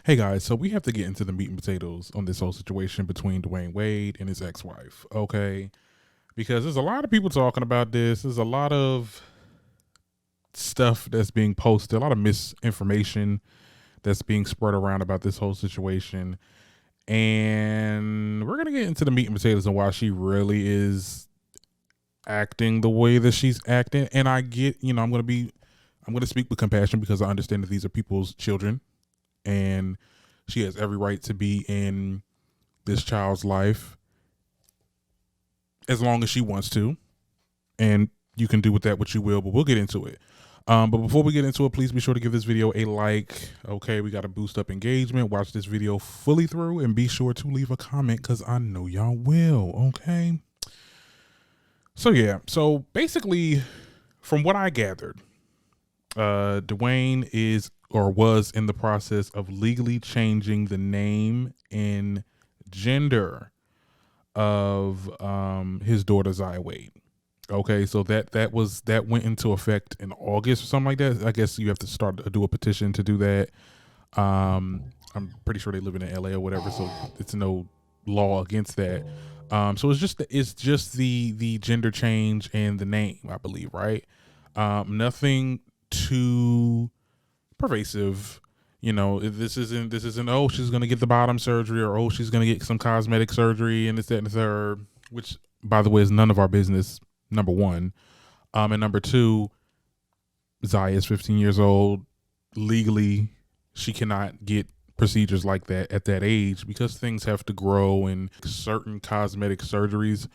Hey guys, so we have to get into the meat and potatoes on this whole situation between Dwyane Wade and his ex-wife, okay? Because there's a lot of people talking about this. There's a lot of stuff that's being posted, a lot of misinformation that's being spread around about this whole situation. And we're gonna get into the meat and potatoes and why she really is acting the way that she's acting. And I get, I'm gonna speak with compassion because I understand that these are people's children and she has every right to be in this child's life as long as she wants to, and you can do with that what you will, but we'll get into it. But before we get into it, please be sure to give this video a like. Okay, we got to boost up engagement. Watch this video fully through and be sure to leave a comment because I know y'all will. Okay. So yeah, so basically, from what I gathered, Dwyane is or was in the process of legally changing the name and gender of his daughter Zaya Wade. Okay, so that went into effect in August or something like that. I guess you have to start to do a petition to do that. I'm pretty sure they live in LA or whatever, so it's no law against that. So it's just the gender change and the name, I believe, right? Nothing too pervasive. This isn't oh, she's gonna get the bottom surgery, or oh, she's gonna get some cosmetic surgery and this, that, and the third, which by the way is none of our business, number one. And number two, Zaya is 15 years old. Legally, she cannot get procedures like that at that age because things have to grow, and certain cosmetic surgeries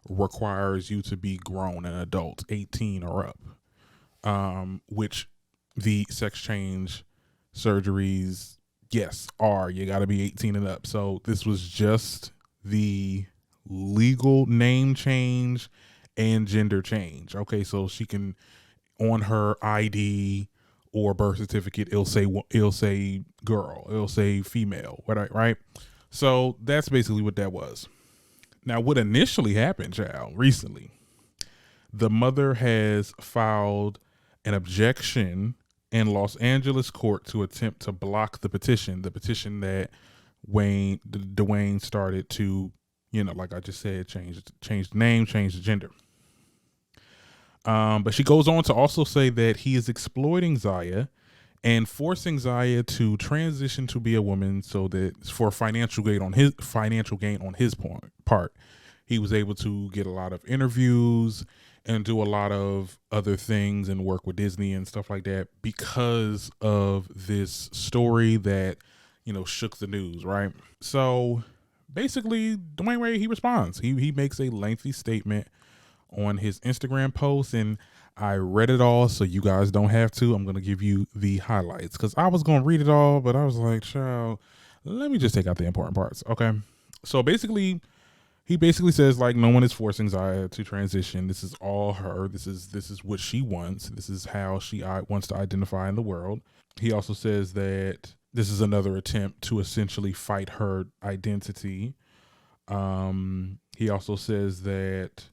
requires you to be grown, an adult, 18 or up, which the sex change surgeries, yes, you got to be 18 and up. So this was just the legal name change and gender change. Okay, so she can, on her ID or birth certificate, it'll say girl, it'll say female, right? So that's basically what that was. Now, what initially happened, child, recently, the mother has filed an objection in Los Angeles court to attempt to block the petition that Dwyane started to, like I just said, change the name, change the gender. But she goes on to also say that he is exploiting Zaya and forcing Zaya to transition to be a woman so that for financial gain on his part. He was able to get a lot of interviews and do a lot of other things and work with Disney and stuff like that because of this story that, shook the news, right? So basically, Dwyane Wade, he responds. He makes a lengthy statement on his Instagram post, and I read it all, so you guys don't have to. I'm going to give you the highlights because I was going to read it all, but I was like, child, let me just take out the important parts, okay? So basically, he basically says, like, no one is forcing Zaya to transition. This is all her. This is what she wants. This is how she wants to identify in the world. He also says that this is another attempt to essentially fight her identity. He also says that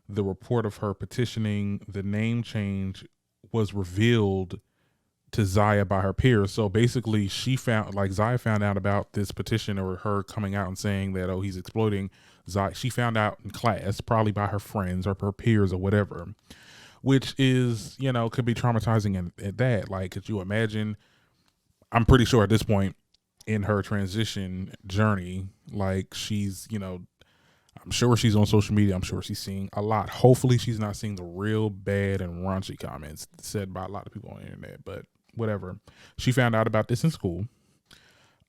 the report of her petitioning the name change was revealed to Zaya by her peers. So basically Zaya found out about this petition, or her coming out and saying that, oh, he's exploiting Zaya. She found out in class, probably by her friends or her peers or whatever, which is, could be traumatizing at that. Like, could you imagine? I'm pretty sure at this point in her transition journey, like she's, I'm sure she's on social media. I'm sure she's seeing a lot. Hopefully she's not seeing the real bad and raunchy comments said by a lot of people on the internet, but whatever. She found out about this in school.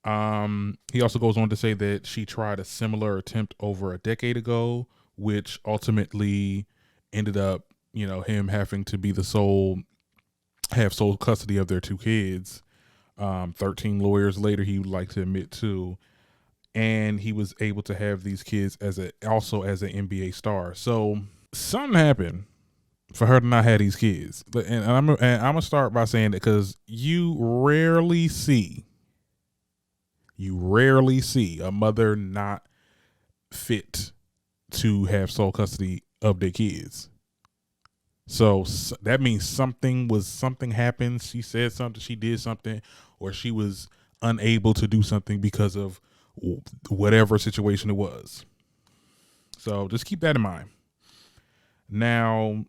He also goes on to say that she tried a similar attempt over a decade ago, which ultimately ended up, him having to be have sole custody of their two kids. 13 lawyers later, he would like to admit to. And he was able to have these kids also as an NBA star. So something happened for her to not have these kids. And I'm gonna start by saying that because you rarely see a mother not fit to have sole custody of their kids. So that means something happened. She said something, she did something, or she was unable to do something because of whatever situation it was. So just keep that in mind. Now,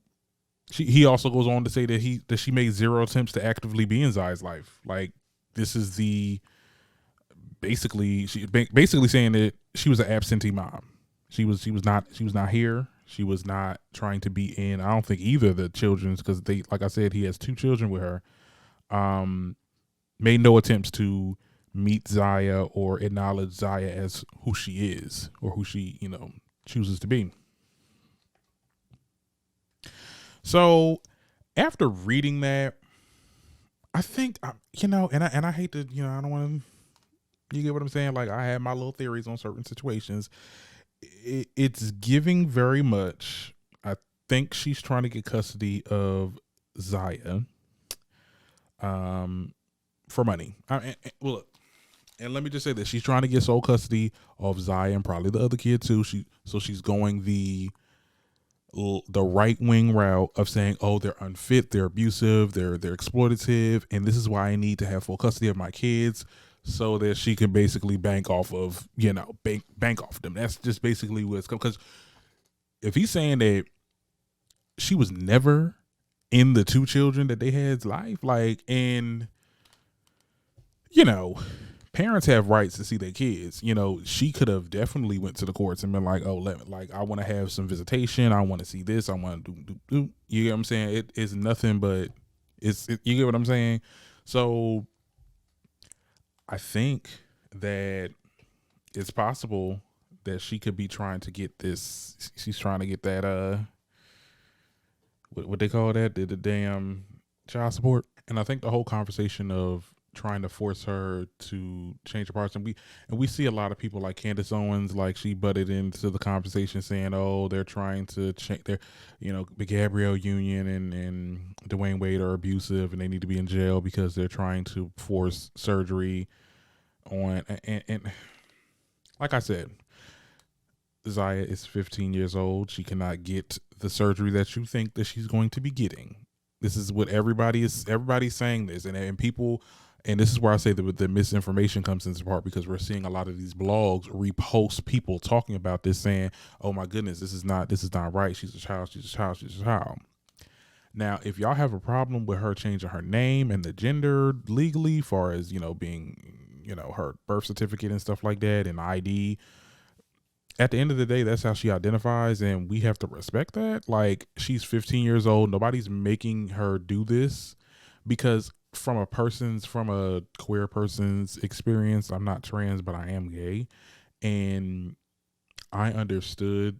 he also goes on to say that she made zero attempts to actively be in Zaya's life. Like, this is the basically saying that she was an absentee mom. She was not here. She was not trying to be in. I don't think either of the children's, because they, like I said, he has two children with her. Made no attempts to meet Zaya or acknowledge Zaya as who she is or who she chooses to be. So after reading that, I think and I hate to I don't want to, you get what I'm saying? Like, I have my little theories on certain situations. It's giving very much. I think she's trying to get custody of Zaya, for money. Well, and let me just say this: she's trying to get sole custody of Zaya and probably the other kid too. She's going the right wing route of saying, oh, they're unfit, they're abusive, they're exploitative, and this is why I need to have full custody of my kids, so that she can basically bank off of bank off them. That's just basically what it's, because if he's saying that she was never in the two children that they had's life, like, and parents have rights to see their kids. She could have definitely went to the courts and been like, oh, I want to have some visitation. I want to see this. I want to do. You get what I'm saying? It is nothing but you get what I'm saying? So I think that it's possible that she could be trying to get this. She's trying to get that, what they call that? The damn child support. And I think the whole conversation of trying to force her to change her parts, and we see a lot of people like Candace Owens, like, she butted into the conversation saying, oh, they're trying to change their, the Gabrielle Union and Dwyane Wade are abusive and they need to be in jail because they're trying to force surgery on, and like I said, Zaya is 15 years old. She cannot get the surgery that you think that she's going to be getting. This is what everybody's saying this, and people. And this is where I say that the misinformation comes into part, because we're seeing a lot of these blogs repost people talking about this, saying, "Oh my goodness, this is not right. She's a child. She's a child. She's a child." Now, if y'all have a problem with her changing her name and the gender legally, far as being her birth certificate and stuff like that and ID, at the end of the day, that's how she identifies, and we have to respect that. Like, she's 15 years old. Nobody's making her do this, because from a queer person's experience, I'm not trans, but I am gay, and I understood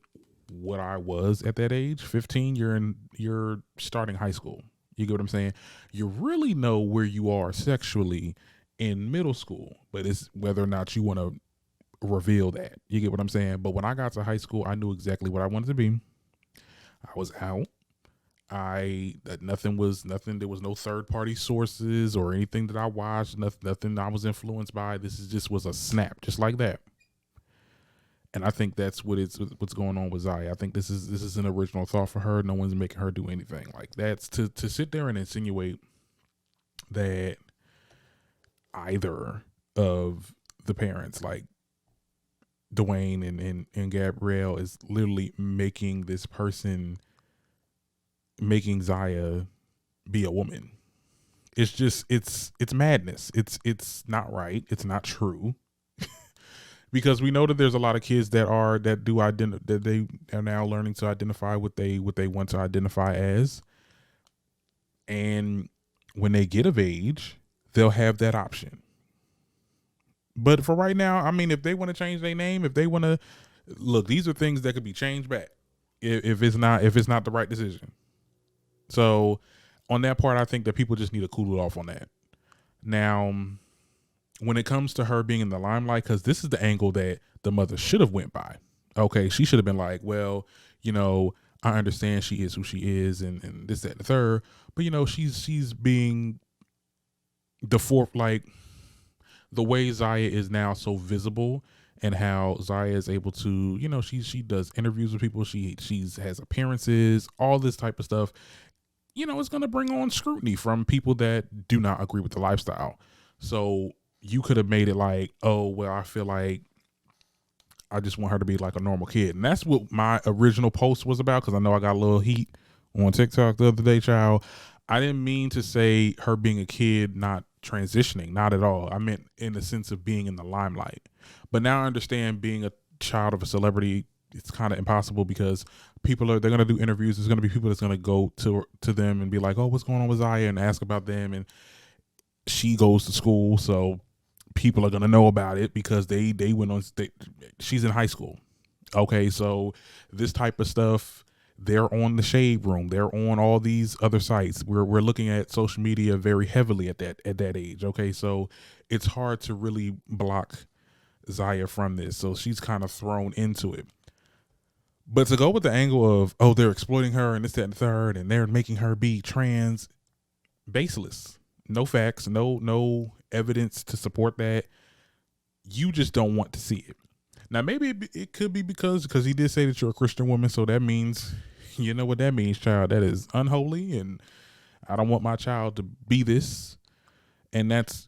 what I was at that age. 15, you're starting high school. You get what I'm saying? You really know where you are sexually in middle school, but it's whether or not you want to reveal that. You get what I'm saying? But when I got to high school, I knew exactly what I wanted to be. I was out. Nothing. There was no third party sources or anything that I watched. Nothing I was influenced by. This was a snap, just like that. And I think that's what's going on with Zaya. I think this is an original thought for her. No one's making her do anything. Like, that's to sit there and insinuate that either of the parents, like Dwyane and Gabrielle, is literally making Zaya be a woman. It's just it's madness. It's not right. It's not true. Because we know that there's a lot of kids that they are now learning to identify what they want to identify as, and when they get of age, they'll have that option. But for right now, I mean, if they want to change their name, if they want to look, these are things that could be changed back if it's not the right decision. So on that part, I think that people just need to cool it off on that. Now, when it comes to her being in the limelight, because this is the angle that the mother should have went by. Okay, she should have been like, well, I understand she is who she is, and this, that, and the third, but she's being the fourth, like the way Zaya is now so visible, and how Zaya is able to, she does interviews with people, she has appearances, all this type of stuff. It's going to bring on scrutiny from people that do not agree with the lifestyle. So you could have made it like, oh, well, I feel like I just want her to be like a normal kid. And that's what my original post was about, because I know I got a little heat on TikTok the other day, child. I didn't mean to say her being a kid, not transitioning, not at all. I meant in the sense of being in the limelight. But now I understand being a child of a celebrity, it's kind of impossible, because they're gonna do interviews. There's gonna be people that's gonna go to them and be like, oh, what's going on with Zaya, and ask about them. And she goes to school, so people are gonna know about it because they went on. She's in high school. Okay, so this type of stuff, they're on the Shade Room. They're on all these other sites. We're looking at social media very heavily at that age. Okay, so it's hard to really block Zaya from this. So she's kind of thrown into it. But to go with the angle of, oh, they're exploiting her and this, that, and the third, and they're making her be trans, baseless. No facts, no evidence to support that. You just don't want to see it. Now, maybe it could be because he did say that you're a Christian woman, so that means, you know what that means, child. That is unholy, and I don't want my child to be this. And that's,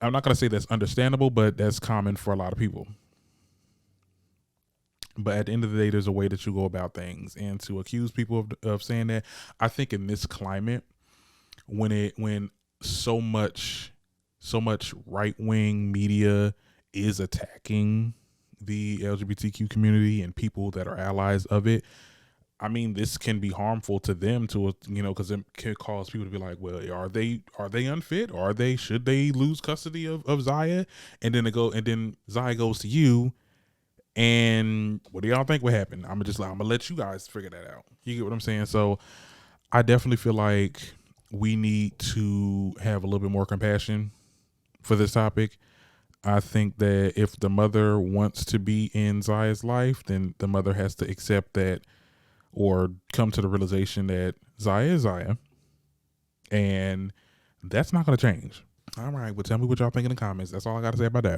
I'm not going to say that's understandable, but that's common for a lot of people. But at the end of the day, there's a way that you go about things, and to accuse people of saying that, I think in this climate, when so much right wing media is attacking the LGBTQ community and people that are allies of it, I mean, this can be harmful to them, to, you know, because it can cause people to be like, well, are they unfit? Should they lose custody of Zaya? And then Zaya goes to you, and what do y'all think would happen? I'm gonna let you guys figure that out. You get what I'm saying? So I definitely feel like we need to have a little bit more compassion for this topic. I think that if the mother wants to be in Zaya's life, then the mother has to accept that, or come to the realization that Zaya is Zaya, and that's not going to change. All right, well, tell me what y'all think in the comments. That's all I got to say about that.